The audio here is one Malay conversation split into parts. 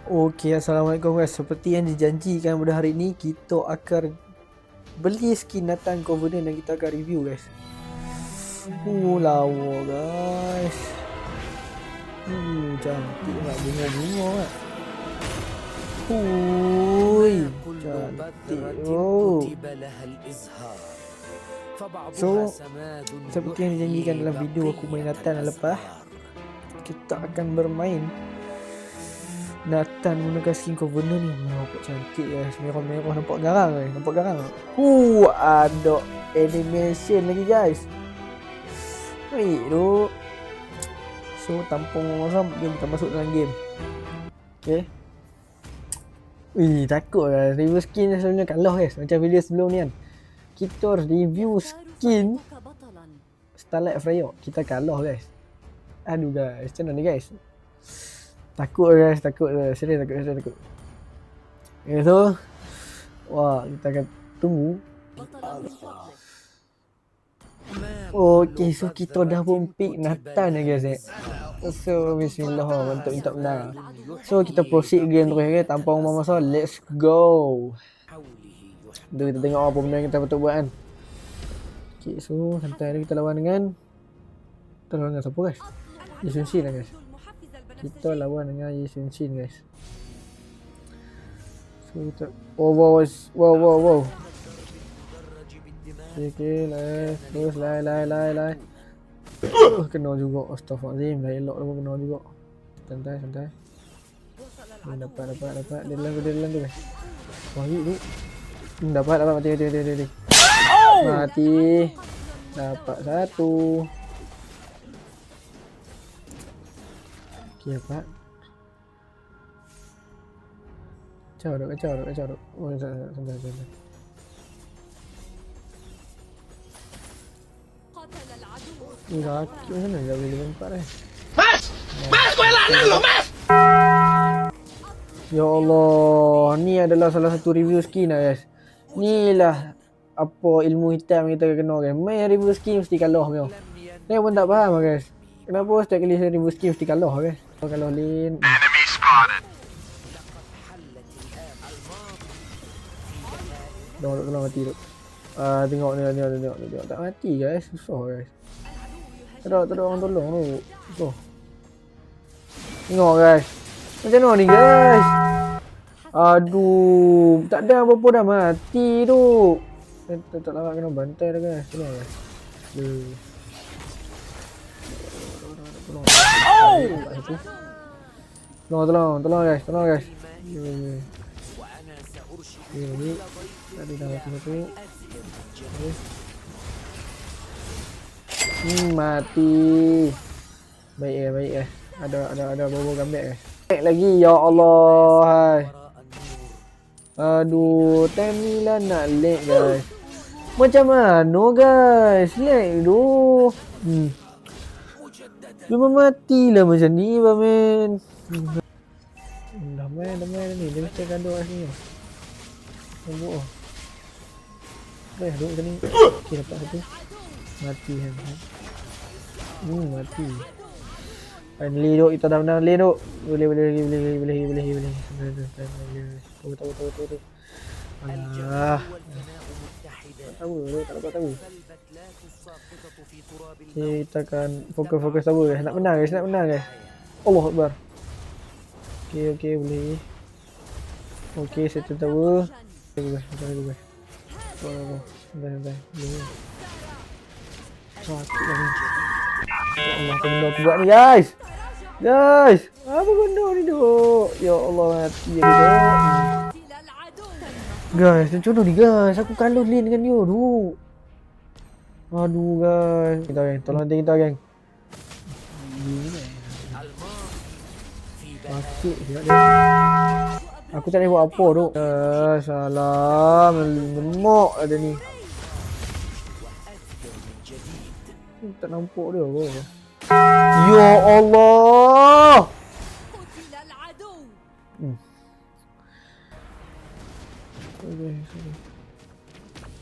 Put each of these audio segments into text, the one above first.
Okey, Assalamualaikum guys. Seperti yang dijanjikan pada hari ini, kita akan beli skin Nathan Covenant dan kita akan review guys. Lawa guys. Cantik nak bunga-bunga kan. Cantik. So, seperti yang dijanjikan dalam video aku main Nathan lepas, kita akan bermain Nathan menggunakan skin Covenant ni. Nampak cantik guys. Merah-merah, nampak garang guys. Nampak garang. Ada animation lagi guys. Wait tu. So tanpa memasam, jom kita masuk dalam game. Okay. Takut guys. Review skin sebenarnya kalah guys. Macam video sebelum ni kan, kita review skin Starlight Freya, kita kalah guys. Aduh guys, macam mana ni guys? Takut guys, serius takut. Okay, so kita akan tunggu. Okay, so kita dah pun pick Nathan guys So bismillah, minta menang. So kita proceed game terus okay, tanpa umur masa. Let's go. Kita tengok apa benda yang kita patut buat kan. Okay, so santai kita lawan dengan siapa guys? Yusun lah guys. Kita lawan dengan Yusun guys. So kita wow. Okay, terus lai. Kena juga. Astaghfirullahaladzim, dah elok dah kena juga. Santai. Dapat. Dia dalam tu guys. Wahid tu. Dapat mati. Mati. Dapat satu. Okay, dapat. Kacau duk. Oh, santai. Kaki macam mana dah boleh lompat dah. Mas! Kau elak nak lo, Mas! Ya Allah, ni adalah salah satu review skin lah guys. Ni lah apa ilmu hitam kita kena guys. Main review skin mesti kalah kau. Saya pun tak faham guys. Kenapa setiap kali saya review skin mesti kalah guys. Kalau lane enemy spotted. Dah mati tu. Tengok. Tak mati guys, susah guys. Tak ada orang tolong tu. Susah. Tengok guys. Macam mana ni guys? Aduh, tak ada apa-apa dah mati tu. Tak larat kena bantai dah guys. Tolong guys. Tolong guys. Ni tadi dah mati satu. Mati. Baik. Ada bobo gambek guys. Naik lagi ya Allah. Hai. Aduh, time ni lah nak lag guys. Macam mana guys? Lag tu. Cuma matilah macam ni bamen. Damai ni. Dia mesti gaduh kat sini. Tunggu. Duduk macam ni. Okay, dapat satu. Mati kan. Mati. Finally duk, kita dah menang lane duk. Boleh. Tahu. Alah. Tak dapat tahu. Okay, kita akan fokus tahu guys. Nak menang guys. Allah Akbar. Okay, boleh. Okay, settle tahu. Santai. Boleh. Sakit lah ni. Ya Allah, apa benda aku buat ni guys? Apa benda ni duk? Ya Allah, mati aku duk. Guys, macam mana ni guys? Aku kalah lane dengan dia duk. Aduh guys. Kita geng, tolong nanti kita geng. Sakit juga dia. Aku tak boleh buat apa duk. Salah, gemuk ada ni. Tak nampak dia apa. Ya Allah.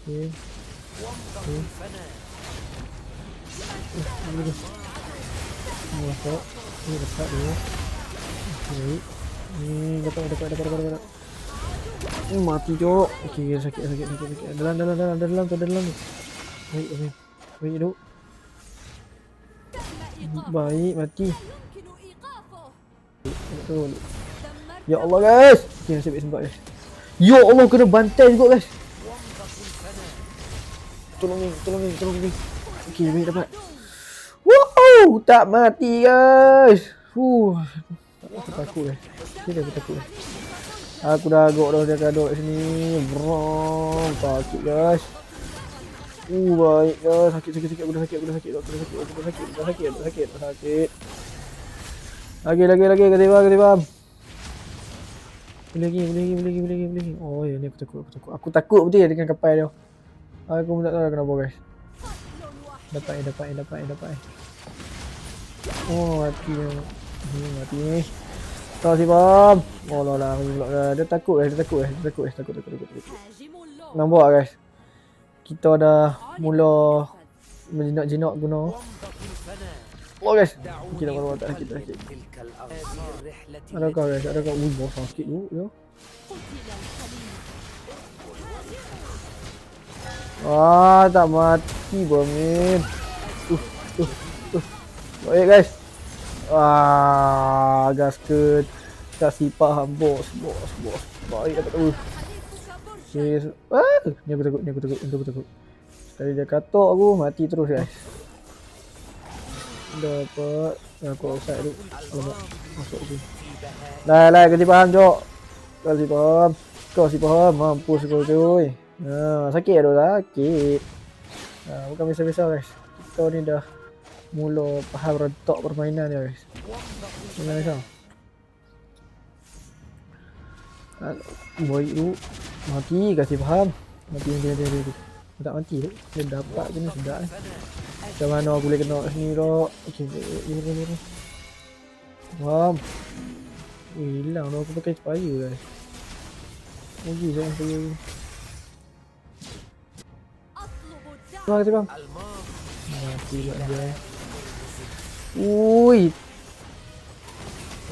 Okay. Masuk. Ini dekat dia. Okay. Dapat. Mati Jok. Okey, sakit. Dalam. Baik, Amin. Baik, duk. Baik, mati. Betul. Ya Allah, guys. Okey, nasib baik sempat, guys. Ya Allah, kena bantai juga, guys. Tolong ni. Okey, baik dapat. Wow, tak mati, guys. Aku takut, guys. Aku takut, guys. Aku dah agak dah dia kadok sini. Bro, sakit, guys. Baik, guys. Sakit. Aku dah sakit. Lagi. Ketibam. Boleh. Oh, ya ni aku takut. Aku takut betul ya dengan kapal dia. Aku pun tak tahu kenapa, guys. Dapat. Oh, mati ni. Tahu si Bam. Oh lah pula. Dia takut. Nampak guys. Kita dah mula menjinak-jinak guna. Oh guys. Kita baru tak sakit. Adakah guys? Bos sakit tu ya. Tak mati Bamin. Baik guys. Gasket. Kasih paham bos. Baik dapat tu. Yes. Ni aku takut. Sekali dia katok aku mati terus guys. Dapat. Aku outside tu. Alamak. Masuk tu. Lai kasih paham Jok. Kasih paham. Mampus kau cuy. Sakit tu sakit. Bukan biasa-biasa guys. Kita ni dah mula faham rentak permainan dia guys. Jangan risau. Baik tu. Mati kasih faham. Mati dia. Tak mati tu. Dia dapat je ni sedap ni. Macam mana aku boleh kena sini tu. Okey. Ni. Faham. Hilang dah aku pakai spire guys. Lagi saya spire ni. Kasih faham. Mati juga dia.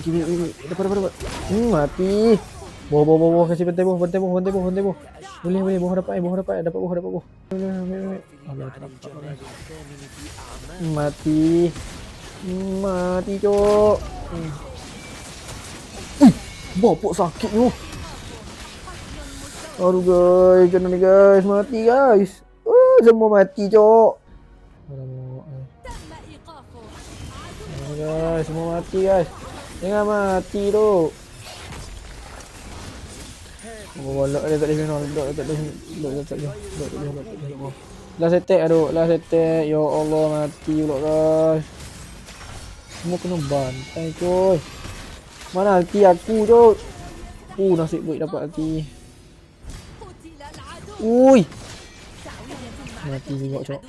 Okey, dapat. Mati. Boh kasih bantai boh. Boleh boh dapat boh. Allah terdapat. Mati Cok. Bopok sakit tu. Aduh guys, kena ni guys, mati guys. Semua mati Cok. Guys, semua mati guys. Jangan mati tu. Lok dia tak boleh. Last attack. Ya Allah, mati pula guys. Semua kena bantai coy. Mana ulti aku Cok. Nasib baik dapat ulti. Mati juga Cok.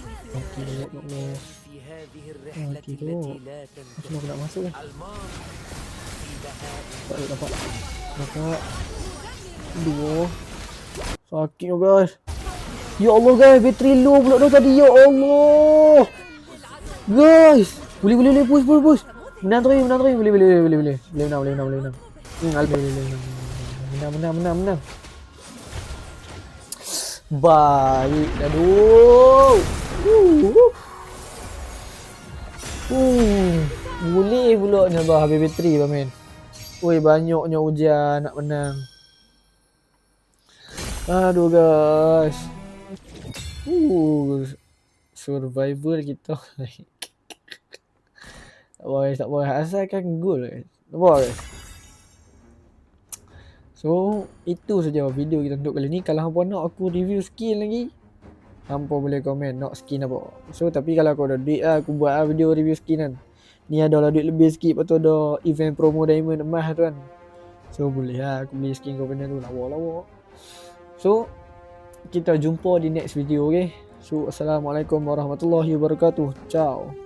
Mati tu. Macam aku nak masuk kan? Tak dapat. Dua. Sakit guys. Ya Allah guys, bateri low pula dah tadi. Ya Allah. Guys, boleh push. Menang terus. Boleh. Menang. Menang. Baik dah duk. Boleh pula nak habis bateri Bamin. Banyaknya hujan nak menang. Aduh guys. Survivor kita. Tak boleh asalkan gol guys. Nampak guys. So itu saja video kita untuk kali ni. Kalau hampa nak aku review skin lagi, hampa boleh komen nak skin apa. So tapi kalau aku ada duit aku buat video review skin kan. Ni adalah duit lebih sikit, lepas tu ada event promo diamond emas tu kan. So boleh aku beli skin kau benda tu lawa. So kita jumpa di next video, okay? So assalamualaikum warahmatullahi wabarakatuh. Ciao.